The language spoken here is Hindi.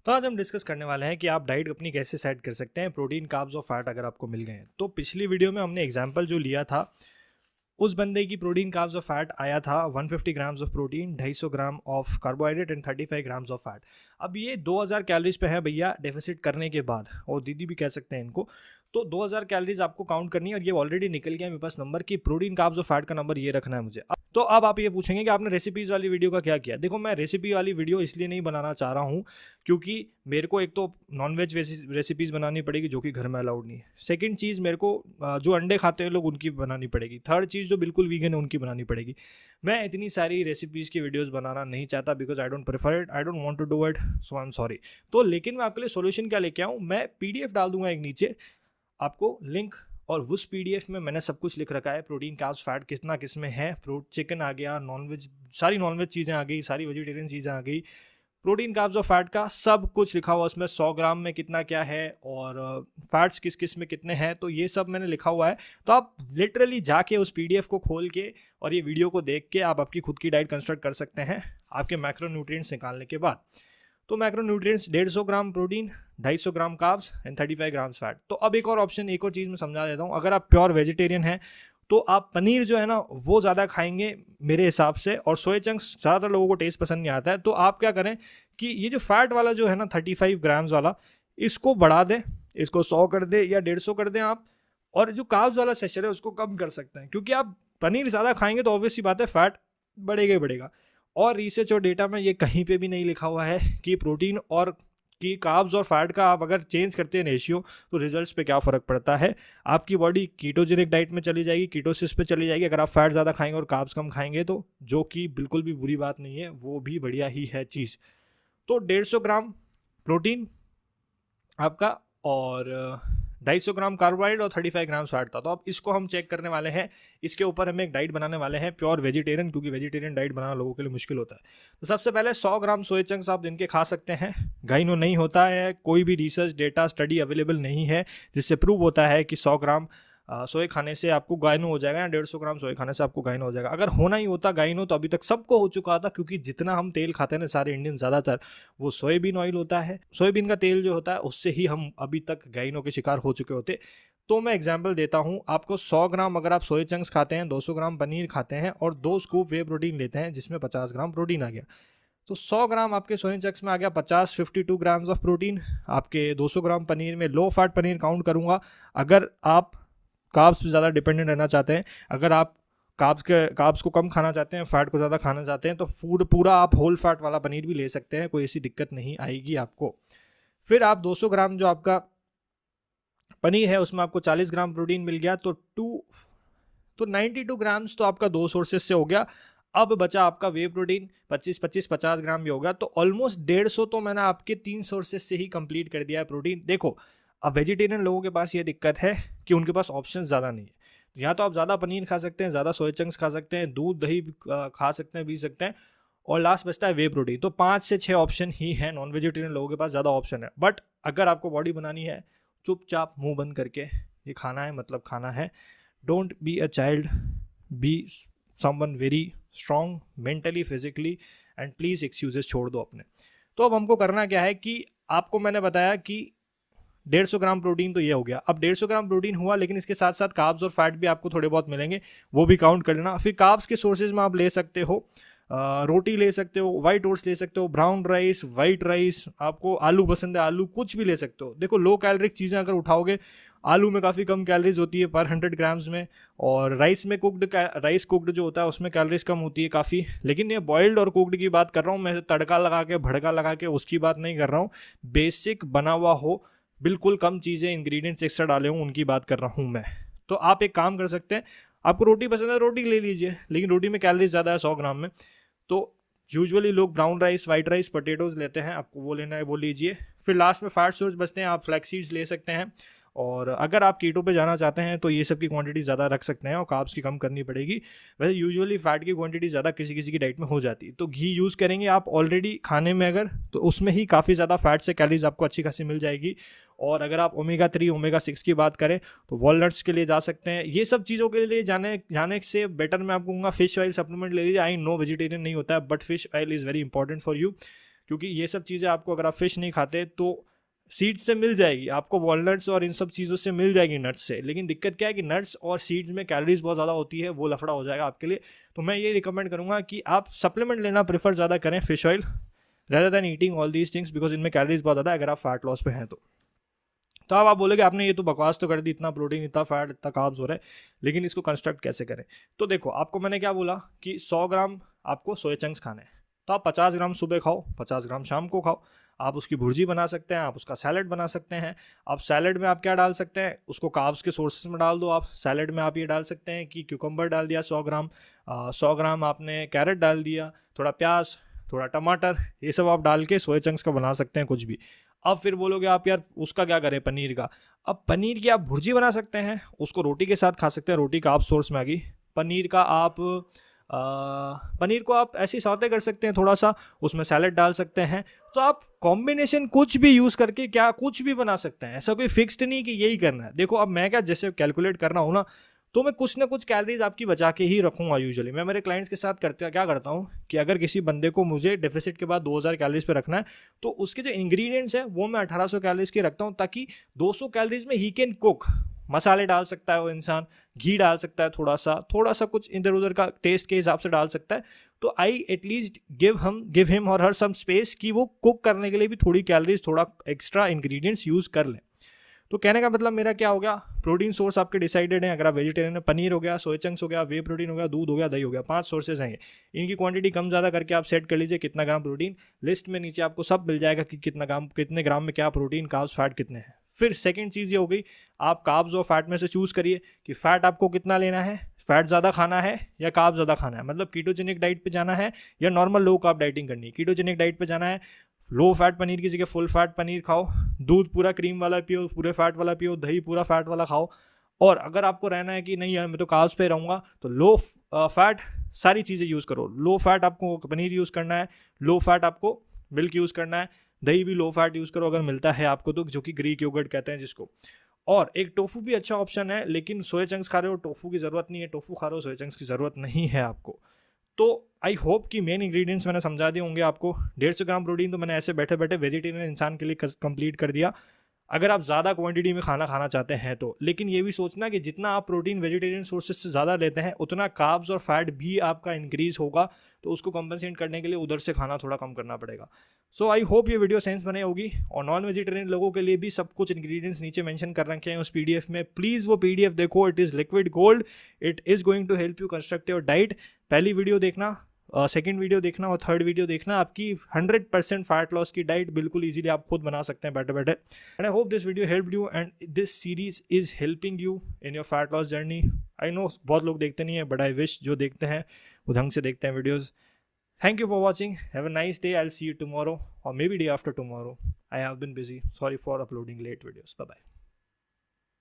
तो आज हम डिस्कस करने वाले हैं कि आप डाइट अपनी कैसे सेट कर सकते हैं प्रोटीन, कार्ब्स और फैट अगर आपको मिल गए हैं। तो पिछली वीडियो में हमने एग्जांपल जो लिया था, उस बंदे की प्रोटीन, कार्ब्स और फैट आया था 150 grams of protein, 250 gram of carbohydrate and 35 grams of fat. अब ये 2000 कैलोरीज पे है भैया डेफिसिट करने के बाद, और दीदी भी कह सकते हैं इनको। तो 2000 कैलोरीज आपको काउंट करनी है और ये ऑलरेडी निकल गया मेरे पास नंबर कि प्रोटीन, कार्ब्स और फैट का नंबर ये रखना है मुझे। तो अब आप ये पूछेंगे कि आपने रेसिपीज़ वाली वीडियो का क्या किया। देखो, मैं रेसिपी वाली वीडियो इसलिए नहीं बनाना चाह रहा हूँ क्योंकि मेरे को एक तो नॉनवेज रेसिपीज़ बनानी पड़ेगी जो कि घर में अलाउड नहीं है। सेकंड चीज़, मेरे को जो अंडे खाते हैं लोग उनकी बनानी पड़ेगी। थर्ड चीज़, जो बिल्कुल वीगन है उनकी बनानी पड़ेगी। मैं इतनी सारी रेसिपीज़ की वीडियोज़ बनाना नहीं चाहता because I don't prefer it, I don't want to do it, so I am sorry. तो लेकिन मैं आपके लिए सोल्यूशन क्या लेके आऊँ, मैं PDF डाल दूंगा एक नीचे आपको लिंक, और उस PDF में मैंने सब कुछ लिख रखा है। प्रोटीन, कार्ब्स, फैट कितना किस में है, चिकन आ गया, नॉनवेज, सारी नॉनवेज चीज़ें आ गई, सारी वेजिटेरियन चीज़ें आ गई, प्रोटीन, कार्ब्स और फैट का सब कुछ लिखा हुआ उसमें। 100 ग्राम में कितना क्या है और फैट्स किस किस में कितने हैं, तो ये सब मैंने लिखा हुआ है। तो आप लिटरली जाके उस PDF को खोल के और ये वीडियो को देख के आप आपकी खुद की डाइट कंस्ट्रक्ट कर सकते हैं आपके मैक्रोन्यूट्रिएंट्स निकालने के बाद। तो macronutrients 150 gram protein, 250 gram carbs and 35 grams fat. तो अब एक और ऑप्शन, एक और चीज़ मैं समझा देता हूँ। अगर आप प्योर वेजिटेरियन हैं तो आप पनीर जो है ना वो ज़्यादा खाएंगे मेरे हिसाब से, और सोया चंक्स ज़्यादातर लोगों को टेस्ट पसंद नहीं आता है। तो आप क्या करें कि ये जो फैट वाला जो है ना 35 ग्राम्स वाला, इसको बढ़ा दें, इसको 100 कर दे या 150 कर दें आप, और जो कार्ब्स वाला सेशन है उसको कम कर सकते हैं। क्योंकि आप पनीर ज़्यादा खाएंगे तो ऑब्वियस सी बात है फैट बढ़ेगा ही बढ़ेगा। और रिसर्च और डेटा में ये कहीं पे भी नहीं लिखा हुआ है कि प्रोटीन और कि कार्ब्स और फैट का आप अगर चेंज करते हैं रेशियो तो रिजल्ट्स पे क्या फ़र्क पड़ता है। आपकी बॉडी कीटोजेनिक डाइट में चली जाएगी, कीटोसिस पे चली जाएगी अगर आप फैट ज़्यादा खाएंगे और कार्ब्स कम खाएंगे तो, जो कि बिल्कुल भी बुरी बात नहीं है, वो भी बढ़िया ही है चीज़। तो 150 ग्राम प्रोटीन आपका और 250 ग्राम कार्बोहाइड्रेट और 35 ग्राम फैट था। तो अब इसको हम चेक करने वाले हैं, इसके ऊपर हम एक डाइट बनाने वाले हैं प्योर वेजिटेरियन, क्योंकि वेजिटेरियन डाइट बनाना लोगों के लिए मुश्किल होता है। तो सबसे पहले 100 ग्राम सोया चंक्स आप दिन के खा सकते हैं। गाइनो नहीं होता है, कोई भी रिसर्च डेटा स्टडी अवेलेबल नहीं है जिससे प्रूव होता है कि 100 ग्राम सोया खाने से आपको गाइनो हो जाएगा या 150 ग्राम सोया खाने से आपको गाइनो हो जाएगा। अगर होना ही होता गाइनो तो अभी तक सबको हो चुका था, क्योंकि जितना हम तेल खाते हैं ना सारे इंडियन, ज़्यादातर वो सोयाबीन ऑयल होता है। सोयाबीन का तेल जो होता है उससे ही हम अभी तक गाइनो के शिकार हो चुके होते। तो मैं एग्जाम्पल देता हूँ आपको। 100 ग्राम अगर आप सोया चंक्स खाते हैं, 200 ग्राम पनीर खाते हैं और 2 स्कूप वे प्रोटीन लेते हैं जिसमें 50 ग्राम प्रोटीन आ गया, तो 100 ग्राम आपके सोया चंक्स में आ गया 52 ग्राम्स ऑफ प्रोटीन। आपके 200 ग्राम पनीर में लो फैट पनीर काउंट करूँगा। अगर आप कार्ब्स पे ज़्यादा डिपेंडेंट रहना चाहते हैं, अगर आप कार्ब्स को कम खाना चाहते हैं, फैट को ज़्यादा खाना चाहते हैं, तो पूरा आप होल फैट वाला पनीर भी ले सकते हैं, कोई ऐसी दिक्कत नहीं आएगी आपको। फिर आप 200 ग्राम जो आपका पनीर है उसमें आपको 40 ग्राम प्रोटीन मिल गया, तो 92 ग्राम्स तो आपका 2 सोर्सेज से हो गया। अब बचा आपका वे प्रोटीन 50 ग्राम भी होगा, तो ऑलमोस्ट 150 तो मैंने आपके 3 सोर्सेज से ही कंप्लीट कर दिया है प्रोटीन। देखो, अब वेजिटेरियन लोगों के पास ये दिक्कत है कि उनके पास ऑप्शन ज़्यादा नहीं है। या तो आप ज़्यादा पनीर खा सकते हैं, ज़्यादा सोया चंक्स खा सकते हैं, दूध दही खा सकते हैं, पी सकते हैं, और लास्ट बचता है वे प्रोटीन। तो 5 से 6 ऑप्शन ही है। नॉन वेजिटेरियन लोगों के पास ज़्यादा ऑप्शन है, बट अगर आपको बॉडी बनानी है, चुपचाप मुंह बंद करके ये खाना है, मतलब खाना है। Don't be a child, be someone very strong mentally, physically, and please excuses छोड़ दो अपने। तो अब हमको करना क्या है कि आपको मैंने बताया कि 150 ग्राम प्रोटीन तो ये हो गया। अब 150 ग्राम प्रोटीन हुआ, लेकिन इसके साथ साथ कार्ब्स और फैट भी आपको थोड़े बहुत मिलेंगे, वो भी काउंट कर लेना। फिर कार्ब्स के सोर्सेज में आप ले सकते हो, रोटी ले सकते हो, वाइट ओट्स ले सकते हो, ब्राउन राइस, वाइट राइस, आपको आलू पसंद है आलू, कुछ भी ले सकते हो। देखो, लो कैलोरिक चीज़ें अगर उठाओगे, आलू में काफ़ी कम कैलोरीज होती है पर 100 ग्राम्स में, और राइस में राइस कुक्ड जो होता है उसमें कैलोरीज कम होती है काफ़ी। लेकिन ये बॉइल्ड और कुक्ड की बात कर रहा हूँ मैं, तड़का लगा के भड़का लगा के उसकी बात नहीं कर रहा हूँ। बेसिक बना हुआ हो, बिल्कुल कम चीज़ें इंग्रेडिएंट्स एक्स्ट्रा डाले हूँ, उनकी बात कर रहा हूँ मैं। तो आप एक काम कर सकते हैं, आपको रोटी पसंद है रोटी ले लीजिए, लेकिन रोटी में कैलोरीज ज़्यादा है 100 ग्राम में। तो यूजुअली लोग brown rice, white rice, potatoes लेते हैं, आपको वो लेना है वो लीजिए। फिर लास्ट में फैट सोर्स बचते हैं, आप फ्लैक्स सीड्स ले सकते हैं, और अगर आप कीटो पे जाना चाहते हैं तो ये सब की क्वांटिटी ज़्यादा रख सकते हैं और कार्ब्स की कम करनी पड़ेगी। वैसे यूजुअली फैट की क्वांटिटी ज़्यादा किसी किसी की डाइट में हो जाती है। तो घी यूज़ करेंगे आप ऑलरेडी खाने में अगर, तो उसमें ही काफ़ी ज़्यादा फैट से कैलोरीज आपको अच्छी खासी मिल जाएगी। और अगर आप ओमेगा 3, ओमेगा 6 की बात करें तो वॉलनट्स के लिए जा सकते हैं। ये सब चीज़ों के लिए जाने से बेटर मैं आपको कहूँगा फिश ऑयल सप्लीमेंट ले लीजिए। आई नो वेजिटेरियन नहीं होता है, but fish oil is very important for you, क्योंकि ये सब चीज़ें आपको, अगर आप फिश नहीं खाते तो सीड्स से मिल जाएगी आपको, वॉलनट्स और इन सब चीज़ों से मिल जाएगी, नट्स से। लेकिन दिक्कत क्या है कि नट्स और सीड्स में कैलोरीज बहुत ज़्यादा होती है, वो लफड़ा हो जाएगा आपके लिए। तो मैं ये रिकमेंड करूँगा कि आप सप्लीमेंट लेना प्रेफर ज़्यादा करें fish oil rather than eating all these things, because इनमें कैलोरीज बहुत ज़्यादा है अगर आप फैट लॉस पे हैं तो अब आप बोलोगे आपने ये तो बकवास तो कर दी, इतना प्रोटीन, इतना फैट, इतना कार्ब्स हो रहा है, लेकिन इसको कंस्ट्रक्ट कैसे करें। तो देखो, आपको मैंने क्या बोला कि 100 ग्राम आपको सोया चंक्स खाने हैं, तो आप 50 ग्राम सुबह खाओ, 50 ग्राम शाम को खाओ। आप उसकी भुर्जी बना सकते हैं, आप उसका सैलड बना सकते हैं। आप सैलड में आप क्या डाल सकते हैं, उसको कार्ब्स के सोर्सेज में डाल दो। आप सैलड में आप ये डाल सकते हैं कि क्यूकम्बर डाल दिया 100 ग्राम, 100 ग्राम आपने कैरेट डाल दिया, थोड़ा प्याज, थोड़ा टमाटर, ये सब आप डाल के सोया चंक्स का बना सकते हैं कुछ भी। अब फिर बोलोगे आप यार उसका क्या करें पनीर का, अब पनीर की आप भुर्जी बना सकते हैं, उसको रोटी के साथ खा सकते हैं, रोटी का आप सोर्स में आ गई। पनीर का आप पनीर को आप ऐसे सौते कर सकते हैं थोड़ा सा, उसमें सैलड डाल सकते हैं। तो आप कॉम्बिनेशन कुछ भी यूज़ करके क्या कुछ भी बना सकते हैं, ऐसा कोई फिक्स्ड नहीं कि यही करना है। देखो अब मैं क्या, जैसे कैलकुलेट करना हूँ ना, तो मैं कुछ ना कुछ कैलोरीज आपकी बचा के ही रखूँगा। यूजुअली मैं मेरे क्लाइंट्स के साथ क्या करता हूँ कि अगर किसी बंदे को मुझे डेफिसिट के बाद 2000 कैलोरीज पे रखना है, तो उसके जो इंग्रेडिएंट्स हैं वो मैं 1800 कैलोरीज के रखता हूँ, ताकि 200 कैलोरीज में ही कैन कुक। मसाले डाल सकता है वो इंसान, घी डाल सकता है, थोड़ा सा कुछ इधर उधर का टेस्ट के हिसाब से डाल सकता है। तो आई एटलीस्ट गिव हिम और हर सम स्पेस कि वो कुक करने के लिए भी थोड़ी कैलोरीज, थोड़ा एक्स्ट्रा इंग्रेडिएंट्स यूज़ कर लें। तो कहने का मतलब मेरा क्या हो गया, प्रोटीन सोर्स आपके डिसाइडेड हैं। अगर आप वेजिटेरियन है, पनीर हो गया, सोया चंक्स हो गया, वे प्रोटीन हो गया, दूध हो गया, दही हो गया, 5 सोर्सेज हैं। इनकी क्वांटिटी कम ज़्यादा करके आप सेट कर लीजिए कितना ग्राम प्रोटीन। लिस्ट में नीचे आपको सब मिल जाएगा कि कितने ग्राम में क्या प्रोटीन, कार्ब्स, फैट कितने हैं। फिर सेकंड चीज़ ये हो गई, आप कार्ब्स और फैट में से चूज़ करिए कि फैट आपको कितना लेना है, फैट ज़्यादा खाना है या कार्ब्स ज़्यादा खाना है। मतलब कीटोजेनिक डाइट पे जाना है या नॉर्मल लो कार्ब डाइटिंग करनी है। कीटोजेनिक डाइट पे जाना है, लो फैट पनीर की जगह फुल फैट पनीर खाओ, दूध पूरा क्रीम वाला पियो, पूरे फैट वाला पियो, दही पूरा फैट वाला खाओ। और अगर आपको रहना है कि नहीं यार मैं तो कार्ब्स पे रहूँगा, तो लो फैट सारी चीज़ें यूज़ करो। लो फैट आपको पनीर यूज़ करना है, लो फैट आपको मिल्क यूज़ करना है, दही भी लो फैट यूज़ करो अगर मिलता है आपको तो, जो कि ग्रीक योगर्ट कहते हैं जिसको। और एक टोफू भी अच्छा ऑप्शन है, लेकिन सोया चंक्स खा रहे हो टोफू की ज़रूरत नहीं है, टोफू खा रहे हो सोया चंक्स की ज़रूरत नहीं है आपको। तो आई होप कि मेन इंग्रेडिएंट्स मैंने समझा दिए होंगे आपको। 150 ग्राम प्रोटीन तो मैंने ऐसे बैठे बैठे वेजिटेरियन इंसान के लिए कंप्लीट कर दिया, अगर आप ज़्यादा क्वांटिटी में खाना खाना चाहते हैं तो। लेकिन ये भी सोचना कि जितना आप प्रोटीन वेजिटेरियन सोर्सेज से ज़्यादा लेते हैं, उतना कार्ब्स और फैट भी आपका इंक्रीज होगा, तो उसको कंपनसेट करने के लिए उधर से खाना थोड़ा कम करना पड़ेगा। सो आई होप ये वीडियो सेंस बने होगी। और नॉन वेजिटेरियन लोगों के लिए भी सब कुछ इंग्रेडिएंट्स नीचे मेंशन कर रखे हैं उस पीडीएफ में। प्लीज़ वो पीडीएफ देखो, it is liquid gold, it is going to help you construct your diet. पहली वीडियो देखना, सेकंड वीडियो देखना और थर्ड वीडियो देखना, आपकी 100% फैट लॉस की डाइट बिल्कुल इजीली आप खुद बना सकते हैं बैठे बैठे। And I hope this video helped you and this series is helping you in your fat loss journey. I know बहुत लोग देखते नहीं है, बट आई विश जो देखते हैं वो ढंग से देखते हैं videos. Thank you for watching. Have a nice day. I'll see you tomorrow or maybe day after tomorrow. I have been busy. Sorry for uploading late videos. Bye bye.